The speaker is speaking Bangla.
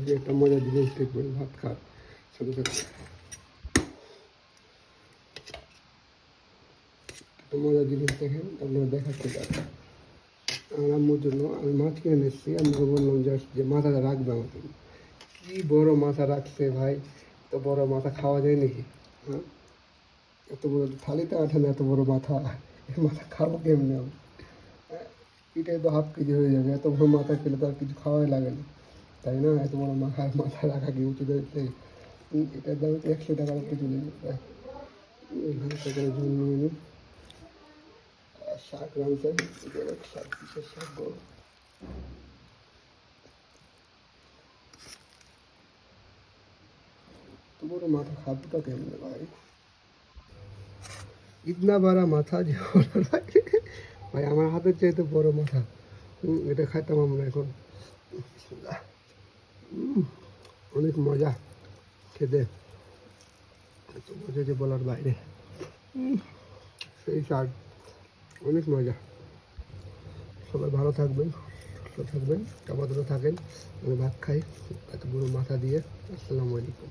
আজকে একটা মজার জিনিস দেখবেন ভাত খাওয়ার সাথে সাথে। একটা মজার জিনিস দেখেন, আপনারা দেখাচ্ছি তারা। আমার আম্মুর জন্য আমি মাছ কিনে নিচ্ছি, আম্মুকে বললাম যে মাথাটা রাখবে আমার জন্য। কী বড় মাথা রাখছে ভাই, এত বড় মাথা খাওয়া যায় নাকি? হ্যাঁ, এত বড় থালিতে আঠে না, এত বড় মাথা, এই মাথা খাবো কেমনি আমি? পিঠে তো ½ কেজি হয়ে যাবে, এত বড় মাথা খেলে তো আর কিছু খাওয়াই লাগে না, তাই না? এত বড় মাথা রাখা কি উচিত হয়েছে? এটার দাম তো 100 টাকার উপরে চলে যাবে প্রায়। এখানে করে ঝুল নিয়ে নিই। শাক রাঁধছেন, শাক কিসের শাক বড়? তো বড় মাথা খাবোটা কেমনে ভাই? ইতনা বড় মাথা যে ভাই, ভাই আমার হাতের চাইতে বড় মাথা। এটা খাইতাম আমরা এখন। অনেক মজা খেতে, এত মজা যে বলার বাইরে। সেই স্বাদ, অনেক মজা। সবাই ভালো থাকবেন, সুস্থ থাকবেন, আপাতত থাকেন। আমি ভাত খাই এত বড় মাথা দিয়ে। আসসালামু আলাইকুম।